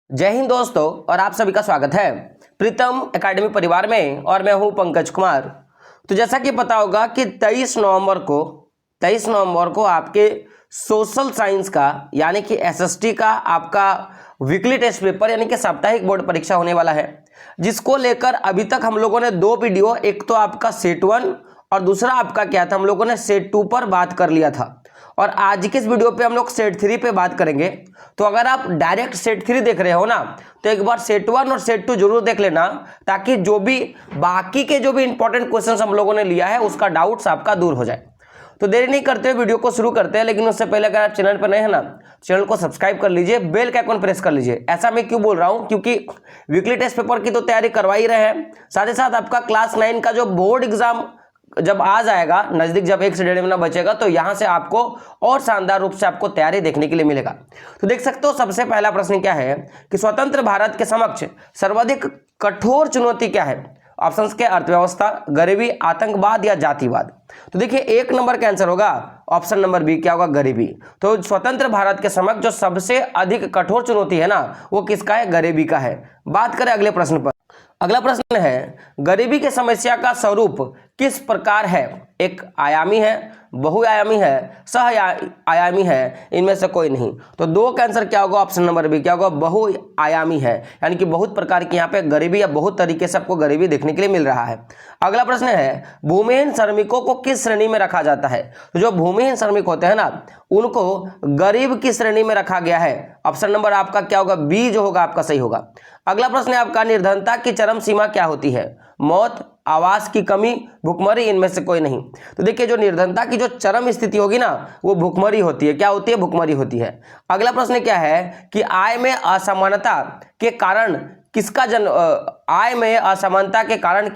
जय हिंद दोस्तों, और आप सभी का स्वागत है प्रीतम एकेडमी परिवार में। और मैं हूं पंकज कुमार। तो जैसा कि पता होगा कि 23 नवंबर को आपके सोशल साइंस का यानी कि एसएसटी का आपका वीकली टेस्ट पेपर यानी कि साप्ताहिक बोर्ड परीक्षा होने वाला है, जिसको लेकर अभी तक हम लोगों ने दो वीडियो, एक तो आपका सेट 1 और दूसरा आपका क्या था, हम लोगों ने सेट 2 पर बात कर लिया था। और आज के इस वीडियो पे हम लोग सेट 3 पे बात करेंगे। तो अगर आप डायरेक्ट सेट 3 देख रहे हो ना, तो एक बार सेट 1 और सेट 2 जरूर देख लेना, ताकि जो भी बाकी के जो भी इंपॉर्टेंट क्वेश्चंस हम लोगों ने लिया है उसका डाउट्स आपका दूर हो जाए। तो देरी नहीं करते हुए वीडियो को शुरू करते हैं, लेकिन उससे पहले अगर आप चैनल पर नए हैं ना, चैनल को सब्सक्राइब कर लीजिए, बेल का आइकन प्रेस कर लीजिए। ऐसा मैं क्यों बोल रहा हूं, क्योंकि वीकली टेस्ट पेपर की तो तैयारी करवा ही रहे हैं, साथ ही साथ आपका क्लास 9 का जो बोर्ड एग्जाम जब आ जाएगा नजदीक, जब 1 से 1.5 महीना बचेगा, तो यहां से आपको और शानदार रूप से आपको तैयारी देखने के लिए मिलेगा। तो देख सकते हो, सबसे पहला प्रश्न क्या है कि स्वतंत्र भारत के समक्ष सर्वाधिक कठोर चुनौती क्या है? ऑप्शंस के अर्थव्यवस्था, गरीबी, आतंकवाद या जातिवाद। तो देखिए, 1 नंबर का आंसर होगा ऑप्शन नंबर बी, क्या होगा? गरीबी। तो स्वतंत्र भारत के समक्ष जो सबसे अधिक कठोर चुनौती है ना, वो किसका है? गरीबी का है। बात करें अगले प्रश्न पर। अगला प्रश्न है, गरीबी की समस्या का स्वरूप किस प्रकार है? एक आयामी है, बहुआयामी है, सह आयामी है, इनमें से कोई नहीं। तो 2 का आंसर क्या होगा? ऑप्शन नंबर बी, क्या होगा? बहुआयामी है, यानी कि बहुत प्रकार की यहाँ पे गरीबी या बहुत तरीके से आपको गरीबी देखने के लिए मिल रहा है। अगला प्रश्न है, भूमिहीन श्रमिकों को किस श्रेणी में रखा जाता है? तो जो भूमिहीन श्रमिक होते हैं ना, उनको गरीब की श्रेणी में रखा गया है। ऑप्शन नंबर आपका क्या होगा? बी जो होगा आपका सही होगा। अगला प्रश्न है आपका, निर्धनता की चरम सीमा क्या होती है? मौत, आवास की कमी, भुखमरी, इनमें से कोई नहीं। तो देखिए, जो निर्धनता की जो चरम स्थिति होगी ना, वो भुखमरी होती है। क्या होती है? भुखमरी होती है। अगला प्रश्न क्या है कि आय में असमानता के कारण किसका जन्म आय में असमानता के कारण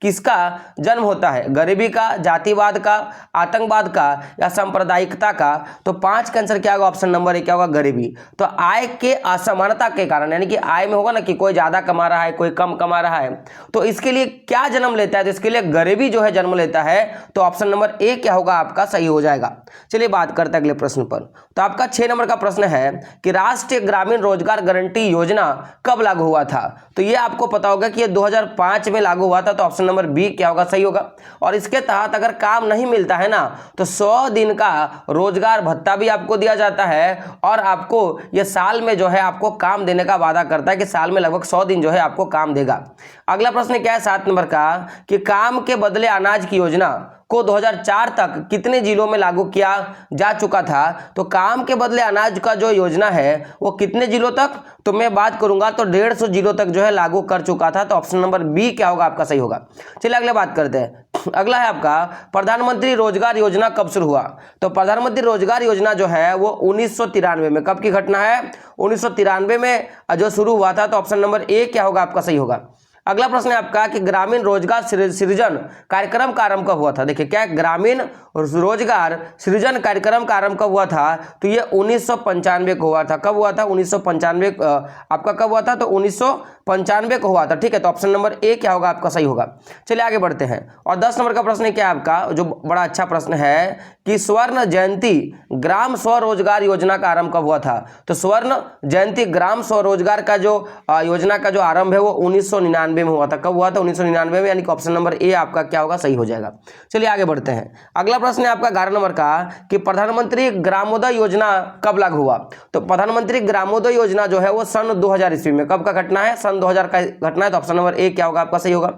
किसका जन्म होता है? गरीबी का, जातिवाद का, आतंकवाद का या सांप्रदायिकता का। तो 5 का आंसर क्या होगा? ऑप्शन नंबर ए, क्या होगा? गरीबी। तो आय के असमानता के कारण, यानी कि आय में होगा ना कि कोई ज्यादा कमा रहा है, कोई कम कमा रहा है, तो इसके लिए क्या जन्म लेता है? तो इसके लिए गरीबी जो है जन्म लेता है। तो ऑप्शन नंबर ए क्या होगा आपका? सही हो जाएगा। चलिए बात करते हैं अगले प्रश्न पर। तो आपका 6 नंबर का प्रश्न है कि राष्ट्रीय ग्रामीण रोजगार गारंटी योजना कब लागू हुआ था? तो ये आपको पता होगा कि ये 2005 में लागू हुआ था। तो ऑप्शन नंबर बी क्या होगा? सही होगा। और इसके तहत अगर काम नहीं मिलता है ना, तो 100 दिन का रोजगार भत्ता भी आपको दिया जाता है, और आपको ये साल में जो है आपको काम देने का वादा करता है कि साल में लगभग 100 दिन जो है आपको काम देगा। अगला प्रश्न क्या है 7 नंबर का कि काम के बदले अनाज की योजना को 2004 तक कितने जिलों में लागू किया जा चुका था? तो काम के बदले अनाज का जो योजना है वो कितने जिलों तक? तो मैं बात करूंगा तो 150 जिलों तक जो है लागू कर चुका था। तो ऑप्शन नंबर बी क्या होगा आपका? सही होगा। चलिए अगले बात करते हैं। अगला है आपका, प्रधानमंत्री रोजगार योजना कब शुरू हुआ? तो प्रधानमंत्री रोजगार योजना जो है वो 1993 में, कब की घटना है? 1993 में जो शुरू हुआ था। तो ऑप्शन नंबर ए क्या होगा आपका? सही होगा। अगला प्रश्न है आपका कि ग्रामीण रोजगार सृजन कार्यक्रम का आरंभ कब हुआ था? देखिए, क्या ग्रामीण रोजगार सृजन कार्यक्रम का आरंभ कब हुआ था? तो ये 1995 को हुआ था। कब हुआ था? 1995 आपका कब हुआ था? तो 1995 को हुआ था। ठीक है, तो ऑप्शन नंबर ए क्या होगा आपका? सही होगा। चलिए आगे बढ़ते हैं। और 10 नंबर का प्रश्न क्या है आपका, जो बड़ा अच्छा प्रश्न है कि स्वर्ण जयंती ग्राम स्वरोजगार योजना का आरंभ कब हुआ था? तो स्वर्ण जयंती ग्राम स्वरोजगार का जो योजना का जो आरंभ है वो 1999 में हुआ था। कब हुआ था? 1999 में, यानी कि ऑप्शन नंबर ए आपका क्या होगा? सही हो जाएगा। चलिए आगे बढ़ते हैं। अगला प्रश्न है आपका 11 नंबर का कि प्रधानमंत्री ग्रामोदय योजना कब लागू हुआ? तो प्रधानमंत्री ग्रामोदय योजना जो है वो सन 2000 ईस्वी में, कब का घटना है? सन 2000 का घटना है। तो ऑप्शन नंबर ए क्या होगा आपका? सही होगा।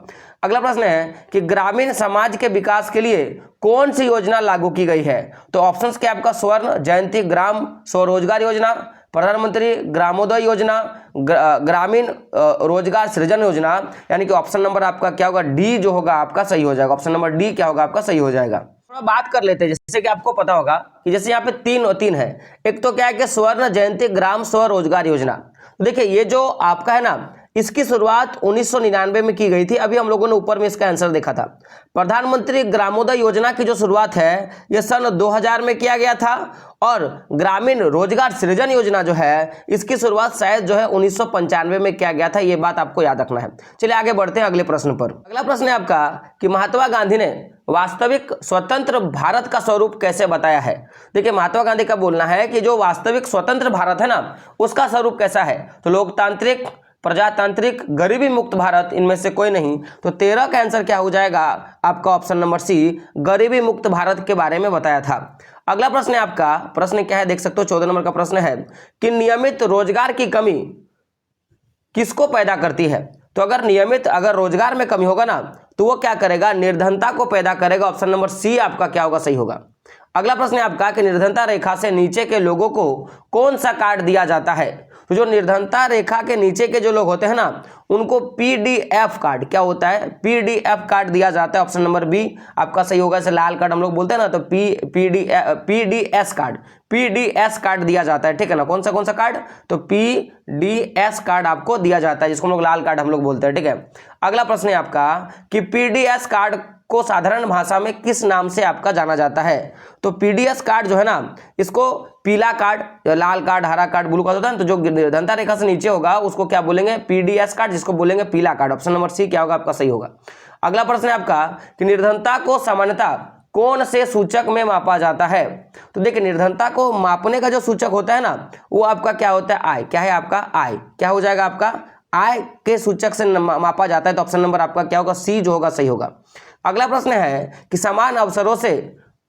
अगला प्रश्न है कि ग्रामीण समाज के विकास के लिए कौन सी योजना लागू की गई है? तो ऑप्शंस क्या आपका? स्वर्ण जयंती ग्राम स्वरोजगार योजना, प्रधानमंत्री ग्रामोदय योजना, ग्रामीण रोजगार सृजन योजना, यानी कि ऑप्शन नंबर आपका क्या होगा? डी जो होगा आपका सही हो जाएगा। ऑप्शन नंबर डी क्या होगा आपका? सही हो जाएगा। थोड़ा बात कर लेते हैं, जैसे कि आपको पता होगा कि जैसे यहाँ पे 3 और 3 है। एक तो क्या है कि स्वर्ण जयंती ग्राम स्वरोजगार योजना। तो देखिए, ये जो आपका है ना, इसकी शुरुआत 1999 में की गई थी। अभी हम लोगों ने ऊपर में इसका आंसर देखा था। प्रधानमंत्री ग्रामोदय योजना की जो शुरुआत है यह सन 2000 में किया गया था और ग्रामीण रोजगार सृजन योजना जो है इसकी शुरुआत शायद जो है 1995 में किया गया था। यह बात आपको याद रखना है। चलिए आगे बढ़ते हैं अगले प्रश्न पर। अगला प्रश्न है आपका कि महात्मा गांधी ने वास्तविक स्वतंत्र भारत का स्वरूप कैसे बताया है। देखिए महात्मा गांधी का बोलना है कि जो वास्तविक स्वतंत्र भारत है ना उसका स्वरूप कैसा है, तो लोकतांत्रिक, प्रजातांत्रिक, गरीबी मुक्त भारत, इनमें से कोई नहीं। तो 13 का आंसर क्या हो जाएगा आपका ऑप्शन नंबर सी, गरीबी मुक्त भारत के बारे में बताया था। अगला प्रश्न है आपका, प्रश्न क्या है देख सकते हो, 14 नंबर का प्रश्न है कि नियमित रोजगार की कमी किसको पैदा करती है। तो अगर रोजगार में कमी होगा ना तो वो क्या करेगा, निर्धनता को पैदा करेगा। ऑप्शन नंबर सी आपका क्या होगा, सही होगा। अगला प्रश्न है आपका कि निर्धनता रेखा से नीचे के लोगों को कौन सा कार्ड दिया जाता है। तो जो निर्धनता रेखा के नीचे के जो लोग होते हैं ना उनको पीडीएफ कार्ड, क्या होता है, पीडीएफ कार्ड दिया जाता है। ऑप्शन नंबर बी आपका सही होगा। इसे लाल कार्ड हम लोग बोलते हैं ना, तो पीडीएस कार्ड दिया जाता है, ठीक है ना। कौन सा कार्ड, तो पीडीएस कार्ड आपको दिया जाता है, जिसको हम लोग लाल कार्ड हम लोग बोलते हैं, ठीक है। अगला प्रश्न है आपका कि पीडीएस कार्ड को साधारण भाषा में किस नाम से आपका जाना जाता है। तो पीडीएस कार्ड जो है ना इसको पीला कार्ड, लाल कार्ड, हरा कार्ड, ब्लू कार्ड होता है ना, तो जो निर्धनता रेखा से नीचे होगा उसको क्या बोलेंगे, पीडीएस कार्ड, जिसको बोलेंगे पीला कार्ड। ऑप्शन नंबर सी क्या होगा आपका, सही होगा। अगला प्रश्न है आपका कि निर्धनता को सामान्यतः कौन से सूचक में मापा जाता है। तो देखिए निर्धनता को मापने का जो सूचक होता है ना वो आपका क्या होता है, आय। क्या है आपका, आय। क्या हो जाएगा आपका, आय के सूचक से मापा जाता है। तो ऑप्शन नंबर आपका क्या होगा, सी जो होगा, सही होगा। अगला प्रश्न है कि समान अवसरों से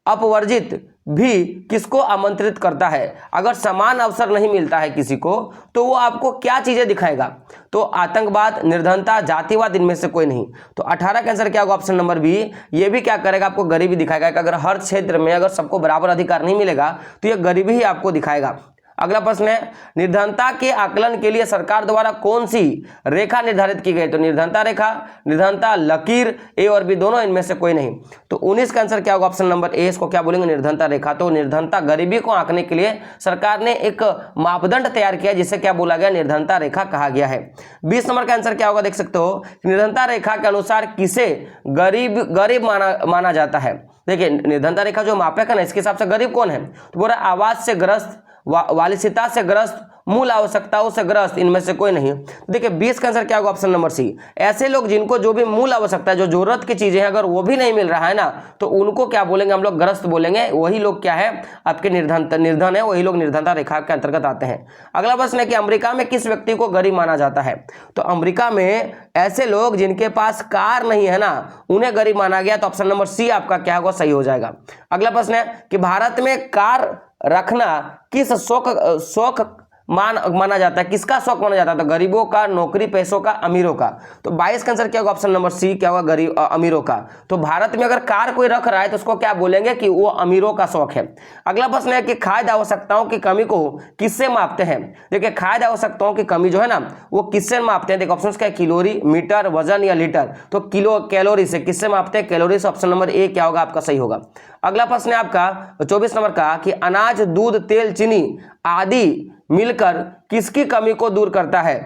अपवर्जित भी किसको आमंत्रित करता है। अगर समान अवसर नहीं मिलता है किसी को तो वो आपको क्या चीजें दिखाएगा, तो आतंकवाद, निर्धनता, जातिवाद, इनमें से कोई नहीं। तो 18 का आंसर क्या होगा, ऑप्शन नंबर बी। ये भी क्या करेगा, आपको गरीबी दिखाएगा कि अगर हर क्षेत्र में अगर सबको बराबर अधिकार नहीं मिलेगा तो ये गरीबी ही आपको दिखाएगा। अगला प्रश्न है निर्धनता के आकलन के लिए सरकार द्वारा कौन सी रेखा निर्धारित की गई। तो निर्धनता रेखा, निर्धनता लकीर, ए और बी दोनों, इनमें से कोई नहीं। तो 19 का आंसर क्या होगा, ऑप्शन नंबर ए, इसको क्या बोलेंगे, निर्धनता रेखा। तो निर्धनता, गरीबी को आंकने के लिए सरकार ने एक मापदंड तैयार किया जिसे क्या बोला गया, निर्धनता रेखा कहा गया है। 20 नंबर का आंसर क्या होगा, देख सकते हो, निर्धनता रेखा के अनुसार किसे गरीब माना जाता है। देखिए निर्धनता रेखा जो मापक है ना इसके हिसाब से गरीब कौन है, तो बोला आवाज से ग्रस्त, वालिसिता से ग्रस्त, मूल आवश्यकताओं से ग्रस्त, इनमें से कोई नहीं। देखिए 20 का आंसर क्या होगा, ऑप्शन नंबर सी। ऐसे लोग जिनको जो भी मूल आवश्यकता है, जो जरूरत की चीजें हैं, अगर वो भी नहीं मिल रहा है ना तो उनको क्या बोलेंगे हम लोग, ग्रस्त बोलेंगे। वही लोग क्या है आपके निर्धन है, वही लोग निर्धनता रेखा के अंतर्गत आते हैं। अगला प्रश्न है कि अमेरिका में किस व्यक्ति को गरीब माना जाता है। तो अमेरिका में ऐसे लोग जिनके पास कार नहीं है ना उन्हें गरीब माना गया। तो ऑप्शन नंबर सी आपका क्या होगा, सही हो जाएगा। अगला प्रश्न है कि भारत में कार रखना किस शौक माना जाता है, किसका शौक माना जाता है, तो गरीबों का, नौकरी पेशों का, अमीरों का। तो 22 का आंसर क्या होगा, ऑप्शन नंबर सी क्या होगा, गरीब अमीरों का। तो भारत में अगर कार कोई रख रहा है तो उसको क्या बोलेंगे कि वो अमीरों का शौक है। अगला प्रश्न है कि खाद्य आवश्यकताओं की कमी को किससे मापते हैं। देखिए खाद्य आवश्यकताओं की कमी जो है ना वो किससे मापते हैं। देखिए ऑप्शन क्या है, किलोरी, मीटर, वजन या लीटर। तो किलो, कैलोरी से। किससे मापते हैं, कैलोरी से। ऑप्शन नंबर ए क्या होगा आपका, सही होगा। अगला प्रश्न है आपका 24 नंबर का कि अनाज, दूध, तेल, चीनी आदि मिलकर किसकी कमी को दूर करता है।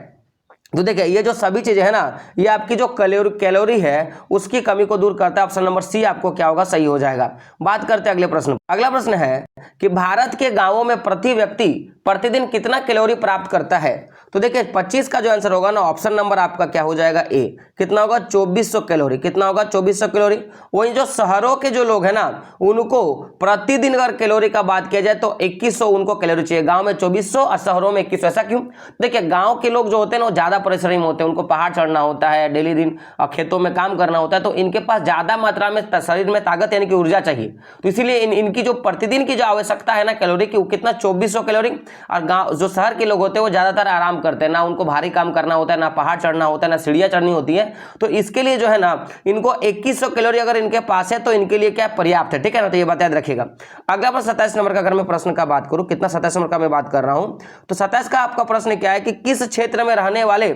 तो देखिए ये जो सभी चीजें है ना ये आपकी जो कैलोरी है उसकी कमी को दूर करता है। ऑप्शन नंबर सी आपको क्या होगा, सही हो जाएगा। बात करते हैं अगले प्रश्न। अगला प्रश्न है कि भारत के गांवों में प्रति व्यक्ति प्रतिदिन कितना कैलोरी प्राप्त करता है। तो देखिए 25 का जो आंसर होगा ना ऑप्शन नंबर आपका क्या हो जाएगा, ए। कितना होगा, 2400 कैलोरी। कितना होगा, 2400 कैलोरी। वहीं जो शहरों के जो लोग हैं ना उनको प्रतिदिन अगर कैलोरी का बात किया जाए तो 2100 उनको कैलोरी चाहिए। गांव में 2400 और शहरों में 2100। ऐसा क्यों, देखिए गांव के लोग जो होते हैं ना वो ज्यादा परिश्रमी होते हैं, उनको पहाड़ चढ़ना होता है, डेली दिन खेतों में काम करना होता है, तो इनके पास ज्यादा मात्रा में शरीर में ताकत यानी कि ऊर्जा चाहिए। तो इसीलिए इनकी जो प्रतिदिन की जो आवश्यकता है ना कैलोरी की वो कितना, 2400 कैलोरी। और गांव जो शहर के लोग होते हैं वो ज्यादातर आराम करते हैं, ना उनको भारी काम करना होता है, ना पहाड़ चढ़ना होता है, ना सीढ़ियां चढ़नी होती है। तो इसके लिए जो है ना इनको 2100 कैलोरी अगर इनके पास है तो इनके लिए क्या पर्याप्त है, ठीक है ना। तो ये बात याद रखिएगा। अगला प्रश्न 27 नंबर का अगर मैं प्रश्न का बात करूं, कितना 27 नंबर का मैं बात कर रहा हूं, तो 27 का आपका प्रश्न क्या है कि किस क्षेत्र में रहने वाले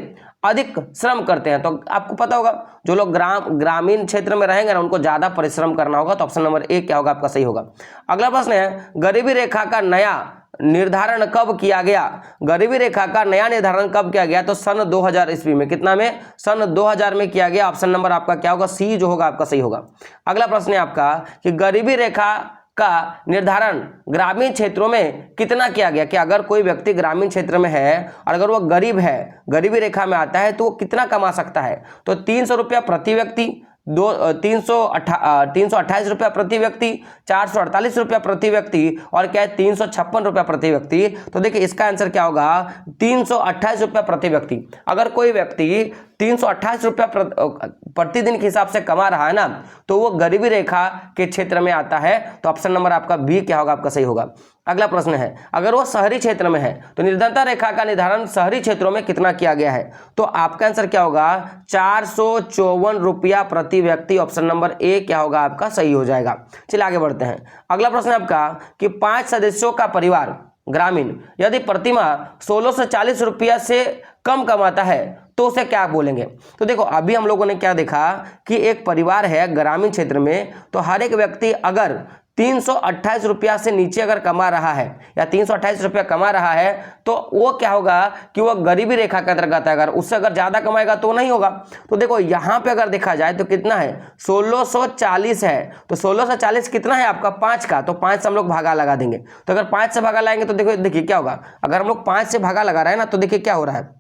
अधिक श्रम करते हैं। तो आपको पता होगा जो लोग ग्रामीण क्षेत्र में रहेंगे ना उनको ज्यादा परिश्रम करना होगा। तो ऑप्शन नंबर ए क्या होगा आपका, सही होगा। अगला प्रश्न है गरीबी रेखा का नया निर्धारण कब किया गया? गरीबी रेखा का नया निर्धारण कब किया गया? तो सन 2000 ईस्वी में। कितना में? सन 2000 में किया गया। ऑप्शन नंबर आपका क्या होगा? सी जो होगा आपका सही होगा। अगला प्रश्न है आपका कि गरीबी रेखा का निर्धारण ग्रामीण क्षेत्रों में कितना किया गया? कि अगर कोई व्यक्ति ग्रामीण क्षेत्र में है और अगर वो गरीब है, गरीबी रेखा में आता है, तो वो कितना कमा सकता है? तो 300 रुपया प्रति व्यक्ति, 328 रुपया प्रति व्यक्ति, 448 रुपया प्रति व्यक्ति और क्या है 356 रुपया प्रति व्यक्ति। तो देखिए इसका आंसर क्या होगा? 328 रुपया प्रति व्यक्ति। अगर कोई व्यक्ति 328 रुपया प्रतिदिन के हिसाब से कमा रहा है ना, तो वो गरीबी रेखा के क्षेत्र में आता है। तो ऑप्शन नंबर आपका बी क्या होगा? आपका सही होगा। अगला प्रश्न है, अगर वो शहरी क्षेत्र में है तो निर्धनता रेखा का निर्धारण शहरी क्षेत्रों में कितना किया गया है? तो आपका आंसर क्या होगा? 454 रुपया प्रति व्यक्ति। ऑप्शन नंबर ए क्या होगा? आपका सही हो जाएगा। चलिए आगे बढ़ते हैं। अगला प्रश्न है आपका कि 5 सदस्यों का परिवार ग्रामीण यदि प्रतिमाह 1640 रुपया से कम कमाता है तो उसे क्या बोलेंगे? तो देखो अभी हम लोगों ने क्या देखा कि एक परिवार है ग्रामीण क्षेत्र में, तो हर एक व्यक्ति अगर 328 रुपया से नीचे अगर कमा रहा है या 328 रुपया कमा रहा है, तो वो क्या होगा कि वो गरीबी रेखा के अंतर्गत है। अगर उससे अगर ज्यादा कमाएगा तो नहीं होगा। तो देखो यहाँ पे अगर देखा जाए तो कितना है? 1640 है। तो 1640 कितना है आपका? 5 का। तो 5 से हम लोग भागा लगा देंगे। तो अगर 5 से भागा लाएंगे तो देखो देखिए क्या होगा। अगर हम लोग 5 से भागा लगा रहे हैं ना, तो देखिए क्या हो रहा है।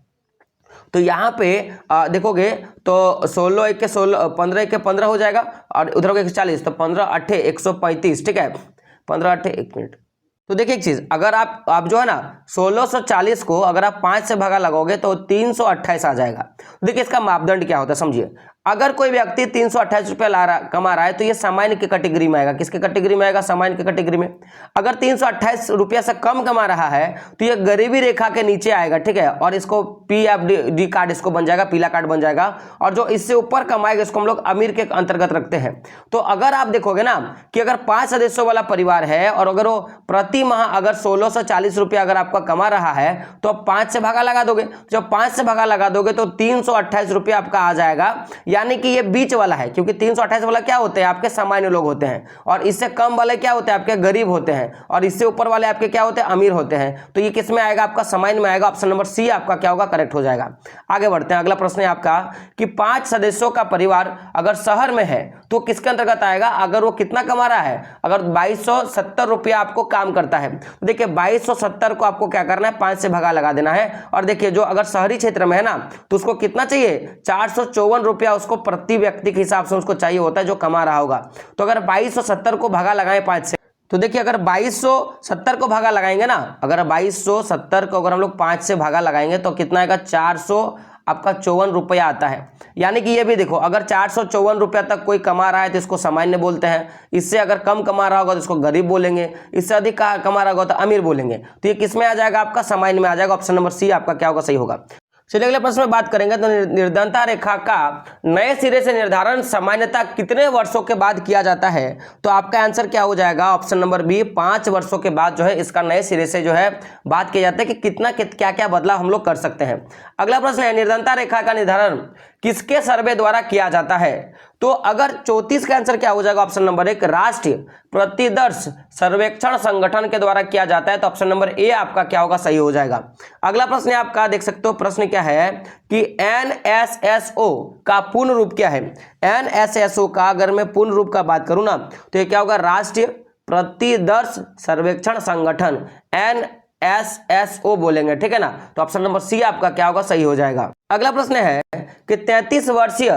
तो यहाँ पे देखोगे तो 16 एक के 16, 15 एक के 15 हो जाएगा और उधर होगा 140। तो 15 अट्ठे 135। ठीक है, 15 अट्ठे 1 मिनट। तो देखिए एक चीज, अगर आप जो है ना 1640 को अगर आप 5 से भागा लगाओगे तो 328 आ जाएगा। देखिए इसका मापदंड क्या होता है समझिए। अगर कोई व्यक्ति 328 रुपया कमा रहा है तो ये सामान्य की कैटेगरी में आएगा। किसके कैटेगरी में आएगा? सामान्य की कैटेगरी में। अगर 328 रुपया से कम कमा रहा है तो ये गरीबी रेखा के नीचे आएगा। ठीक है, और इसको PFD कार्ड इसको बन जाएगा, पीला कार्ड बन जाएगा। और जो इससे ऊपर कमाएगा इसको हम लोग अमीर के अंतर्गत रखते हैं। तो अगर आप देखोगे ना कि अगर 5 सदस्यों वाला परिवार है और अगर वो प्रति माह अगर 1640 रुपया अगर आपका कमा रहा है तो आप 5 से भागा लगा दोगे। जब 5 से भागा लगा दोगे तो 328 रुपया आपका आ जाएगा। यानी कि ये बीच वाला है, क्योंकि 328 वाला क्या होते हैं? आपके सामान्य लोग होते हैं, और इससे कम वाले क्या होते हैं? आपके गरीब होते हैं, और इससे ऊपर वाले आपके क्या होते हैं? अमीर होते हैं। तो ये किस में आएगा? आपका सामान्य में आएगा। ऑप्शन नंबर सी आपका क्या होगा? करेक्ट हो जाएगा। आगे बढ़ते हैं। अगला प्रश्न है आपका कि 5 सदस्यों का परिवार अगर शहर में है तो किसके अंतर्गत आएगा? अगर वो कितना कमा रहा है? अगर 2270 रुपया आपको काम करता है, तो देखिए 2270 को आपको क्या करना है? 5 से भगा लगा देना है। और देखिए जो अगर शहरी क्षेत्र में है ना, तो उसको कितना चाहिए? 454 रुपया उसको प्रति व्यक्ति के हिसाब से उसको चाहिए होता है जो कमा रहा होगा। तो अगर 2270 को भागा लगाएं 5 से, तो देखिए अगर 2270 को भागा लगाएंगे ना, अगर 2270 को अगर हम लोग 5 से भागा लगाएंगे तो कितना आएगा? 400 आपका 54 रुपया आता है। यानी कि ये भी देखो, अगर 454 रुपया तक कोई कमा रहा है तो इसको सामान्य बोलते हैं। इससे अगर कम कमा रहा होगा तो इसको गरीब बोलेंगे। इससे अधिक कमा रहा होगा तो अमीर बोलेंगे। तो ये किस में आ जाएगा? आपका सामान्य में आ जाएगा। ऑप्शन नंबर सी आपका क्या होगा? सही होगा। चलिए अगले प्रश्न में बात करेंगे। तो निर्धनता रेखा का नए सिरे से निर्धारण सामान्यतः कितने वर्षों के बाद किया जाता है? तो आपका आंसर क्या हो जाएगा? ऑप्शन नंबर बी 5 वर्षों के बाद जो है इसका नए सिरे से जो है बात किया जाता है कि कितना क्या क्या बदलाव हम लोग कर सकते हैं। अगला प्रश्न है, निर्धनता रेखा का निर्धारण किसके सर्वे द्वारा किया जाता है? तो अगर 34 का आंसर क्या हो जाएगा? ऑप्शन नंबर 1 राष्ट्रीय प्रतिदर्श सर्वेक्षण संगठन के द्वारा किया जाता है। तो ऑप्शन नंबर ए आपका क्या होगा? सही हो जाएगा। अगला प्रश्न आपका देख सकते हो, प्रश्न क्या है कि NSSO का पूर्ण रूप क्या है? NSSO का अगर मैं पूर्ण रूप का बात करूं ना, तो ये क्या होगा? राष्ट्रीय प्रतिदर्श सर्वेक्षण संगठन, NSSO बोलेंगे। ठीक है ना? तो ऑप्शन नंबर सी आपका क्या होगा? सही हो जाएगा। अगला प्रश्न है कि 33 वर्षीय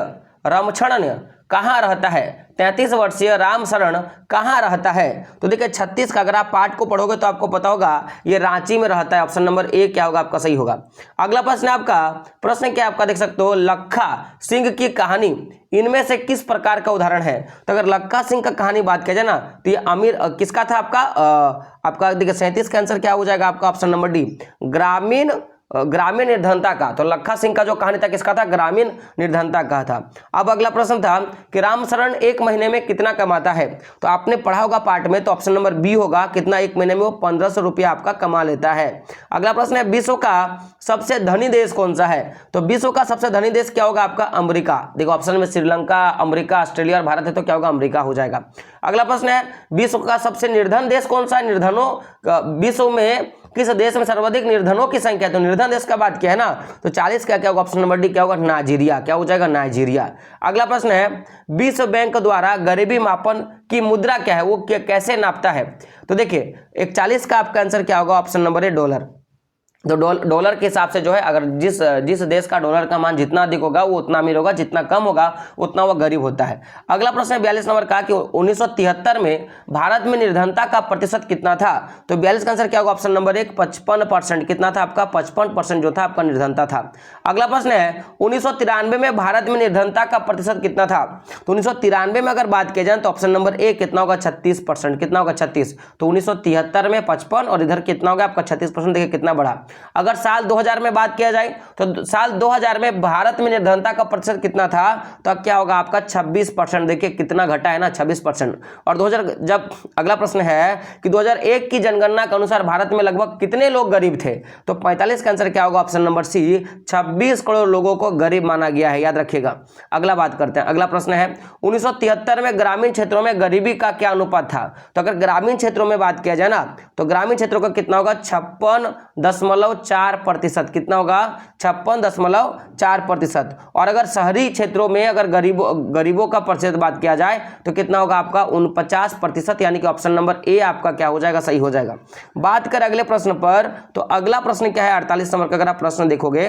रामचरण कहाँ रहता है? 33 वर्षीय रामशरण कहाँ रहता है? तो देखिए 36 का अगर आप पाठ को पढ़ोगे तो आपको पता होगा ये रांची में रहता है। ऑप्शन नंबर ए क्या होगा? आपका सही होगा। अगला प्रश्न आपका, प्रश्न क्या आपका देख सकते हो, लखा सिंह की कहानी इनमें से किस प्रकार का उदाहरण है? तो अगर लखा सिंह का कहानी बात किया जाए ना, तो ये अमीर किसका था? आपका देखिए 37 का आंसर क्या हो जाएगा? आपका ऑप्शन नंबर डी ग्रामीण ग्रामीण निर्धनता का। तो लखा सिंह का जो कहानी था किसका था? ग्रामीण निर्धनता का था। अब अगला प्रश्न था कि रामशरण एक महीने में कितना कमाता है? तो आपने पढ़ा होगा पार्ट में, तो ऑप्शन नंबर बी होगा, कितना एक महीने में वो 1500 रुपया आपका कमा लेता है। अगला प्रश्न है विश्व का सबसे धनी देश कौन सा है? तो विश्व का सबसे धनी देश क्या होगा आपका? अमेरिका। देखो ऑप्शन में श्रीलंका, अमेरिका, ऑस्ट्रेलिया और भारत है, तो क्या होगा? अमेरिका हो जाएगा। अगला प्रश्न है विश्व का सबसे निर्धन देश कौन सा है? निर्धनों विश्व में किस देश में सर्वाधिक निर्धनों की संख्या? तो निर्धन देश का बात किया है ना, तो 40 का क्या होगा? ऑप्शन नंबर डी क्या होगा? नाइजीरिया। क्या हो जाएगा? नाइजीरिया। अगला प्रश्न है विश्व बैंक द्वारा गरीबी मापन की मुद्रा क्या है? वो कैसे नापता है? तो देखिए 41 का आपका आंसर क्या होगा? Option number A dollar. तो डॉलर के हिसाब से जो है, अगर जिस देश का डॉलर का मान जितना अधिक होगा वो उतना अमीर होगा, जितना कम होगा उतना वो गरीब होता है। अगला प्रश्न है 42 नंबर का कि 1973 में भारत में निर्धनता का प्रतिशत कितना था? तो 42 का आंसर क्या होगा? Option number 1 55%। कितना था आपका? 55% जो था आपका निर्धनता था। अगला प्रश्न है 1993 में भारत में निर्धनता का प्रतिशत कितना था? तो 1993 में अगर बात की जाए तो ऑप्शन नंबर ए कितना होगा? 36%। कितना होगा? 36। तो 1973 में 55 और इधर कितना होगा आपका? 36%। देखिए कितना बड़ा। अगर साल 2000 में बात किया जाए तो साल 2000 में भारत में निर्धनता का प्रतिशत कितना था? तो क्या होगा आपका? 26%। देखिए कितना घटा है ना, 26%। और 2000 जब अगला प्रश्न है कि 2001 की जनगणना के अनुसार भारत में लगभग कितने लोग गरीब थे? तो 45 का आंसर क्या होगा? ऑप्शन नंबर सी 26 करोड़ लोगों को गरीब माना गया है, याद रखिएगा। अगला बात करते हैं, अगला प्रश्न है 1973 में ग्रामीण क्षेत्रों में गरीबी का क्या अनुपात था? तो अगर ग्रामीण क्षेत्रों में बात किया जाए ना तो ग्रामीण क्षेत्रों का कितना होगा? 56.4%। कितना होगा? 56.4%। और अगर शहरी क्षेत्रों में अगर गरीबों का प्रतिशत बात किया जाए तो कितना होगा आपका? 49%। यानी कि ऑप्शन नंबर ए आपका क्या हो जाएगा? सही हो जाएगा। बात करें अगले प्रश्न पर, तो अगला प्रश्न क्या है 48 नंबर का अगर आप प्रश्न देखोगे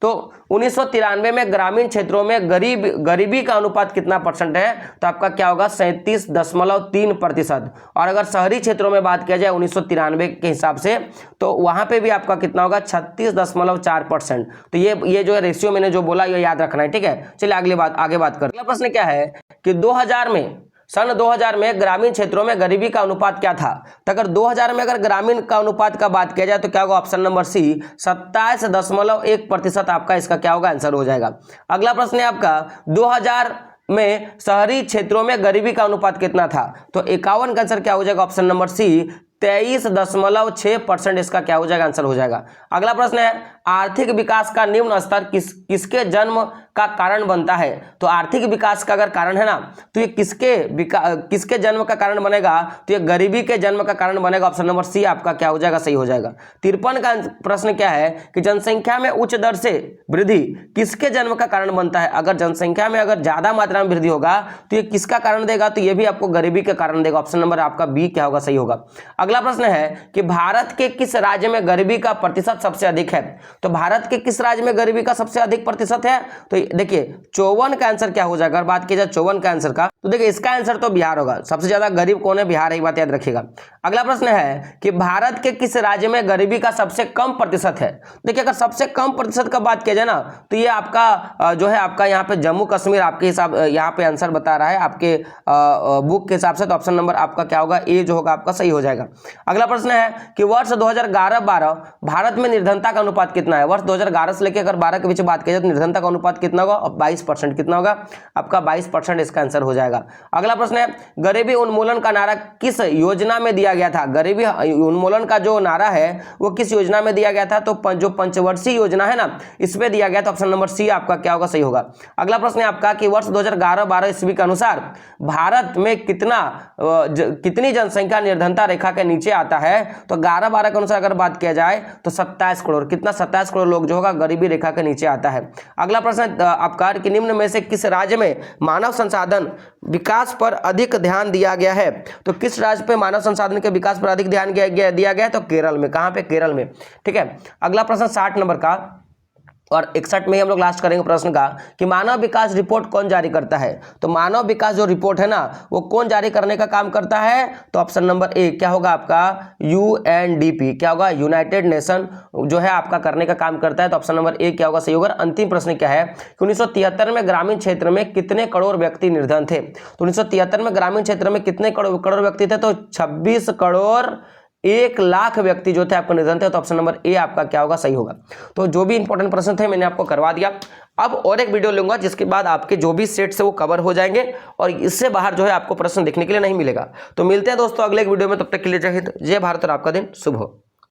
तो 1993 में ग्रामीण क्षेत्रों में गरीबी का अनुपात कितना परसेंट है? तो आपका क्या होगा? 37.3%। और अगर शहरी क्षेत्रों में बात किया जाए 1993 के हिसाब से तो वहां पे भी आपका कितना होगा? 36.4%। तो ये जो है रेशियो मैंने जो बोला ये याद रखना है, ठीक है। चलिए आगे बात करते हैं। अगला प्रश्न क्या है कि 2000 में सन 2000 में ग्रामीण क्षेत्रों में गरीबी का अनुपात क्या था? तो अगर 2000 में अगर ग्रामीण का अनुपात का बात किया जाए तो क्या होगा? ऑप्शन नंबर सी 27.1% आपका इसका क्या होगा? आंसर हो जाएगा। अगला प्रश्न है आपका 2000 में शहरी क्षेत्रों में गरीबी का अनुपात कितना था? तो 51 का आंसर क्या हो जाएगा? ऑप्शन नंबर सी 23.6% इसका क्या हो जाएगा? आंसर हो जाएगा। अगला प्रश्न है आर्थिक विकास का निम्न स्तर किसके जन्म का कारण बनता है? तो आर्थिक विकास का अगर कारण है ना तो ये किसके जन्म का कारण बनेगा? तो ये गरीबी के जन्म का कारण बनेगा। ऑप्शन नंबर सी आपका क्या हो जाएगा? सही हो जाएगा। 53 का प्रश्न क्या है कि जनसंख्या में उच्च दर से वृद्धि किसके जन्म का कारण बनता है? अगर जनसंख्या में अगर ज्यादा मात्रा में वृद्धि होगा तो ये किसका कारण देगा? तो ये भी आपको गरीबी के कारण देगा। ऑप्शन नंबर आपका बी क्या होगा? सही होगा। अगला प्रश्न है कि भारत के किस राज्य में गरीबी का प्रतिशत सबसे अधिक है? तो भारत के किस राज्य में गरीबी का सबसे अधिक प्रतिशत है? तो देखिए 54 का आंसर क्या हो जाएगा? अगर बात की जाए 54 का आंसर का तो देखिए इसका आंसर तो बिहार होगा। सबसे ज्यादा गरीब कौन है? बिहार है, बात याद रखिएगा। अगला प्रश्न है कि भारत के किस राज्य में गरीबी का सबसे कम प्रतिशत है? देखिए अगर सबसे कम प्रतिशत का बात किया जाए ना तो ये आपका जो है आपका यहाँ पे जम्मू कश्मीर आपके हिसाब यहाँ पे आंसर बता रहा है आपके बुक के हिसाब से। तो ऑप्शन नंबर आपका क्या होगा? ए जो होगा आपका सही हो जाएगा। अगला प्रश्न है कि वर्ष 2011-12 भारत में निर्धनता का अनुपात कितना है? वर्ष 2011 से लेकर अगर 12 के बीच बात की जाए तो निर्धनता का अनुपात कितना होगा? 22%। कितना होगा आपका? 22% इसका आंसर हो जाएगा। अगला प्रश्न है गरीबी उन्मूलन का नारा किस योजना में दिया गया था? गरीबी उन्मूलन का जो नारा है वो किस योजना में दिया गया था? तो जो पंचवर्षीय योजना है ना इसमें दिया गया। तो ऑप्शन नंबर सी आपका क्या होगा? सही होगा। अगला प्रश्न है आपका कि वर्ष 2011-12 ईस्वी के अनुसार भारत में कितनी जनसंख्या निर्धनता रेखा के नीचे आता है? तो 11-12 के अनुसार अगर बात किया जाए तो 27 करोड़। कितना? 27 करोड़ लोग जो होगा गरीबी रेखा के नीचे आता है। अगला प्रश्न आपका कि निम्न में से किस राज्य में मानव संसाधन विकास पर अधिक ध्यान दिया गया है? तो किस राज्य पे मानव संसाधन के विकास पर अधिक ध्यान दिया गया? तो केरल में। कहां पे? केरल में, ठीक है। अगला प्रश्न 60 नंबर का और 61 में ही हम लोग लास्ट करेंगे प्रश्न का कि मानव विकास रिपोर्ट कौन जारी करता है? तो मानव विकास जो रिपोर्ट है ना वो कौन जारी करने का काम करता है? तो ऑप्शन नंबर ए क्या होगा आपका? यूएनडीपी। क्या होगा? यूनाइटेड नेशन जो है आपका करने का काम करता है। तो ऑप्शन नंबर ए क्या होगा? सही होगा। अंतिम प्रश्न क्या है कि 1973 में ग्रामीण क्षेत्र में कितने करोड़ व्यक्ति निर्धन थे? तो 1973 में ग्रामीण क्षेत्र में कितने करोड़ व्यक्ति थे? तो 26 करोड़ 1 लाख व्यक्ति जो थे आपको निधन थे, तो ऑप्शन नंबर ए आपका क्या होगा, सही होगा। तो जो भी इंपॉर्टेंट प्रश्न थे मैंने आपको करवा दिया। अब और एक वीडियो लूंगा जिसके बाद आपके जो भी सेट्स है वो कवर हो जाएंगे और इससे बाहर जो है आपको प्रश्न देखने के लिए नहीं मिलेगा। तो मिलते हैं दोस्तों अगले एक वीडियो में, तब तक के लिए जय हिंद, जय भारत और आपका दिन शुभ हो।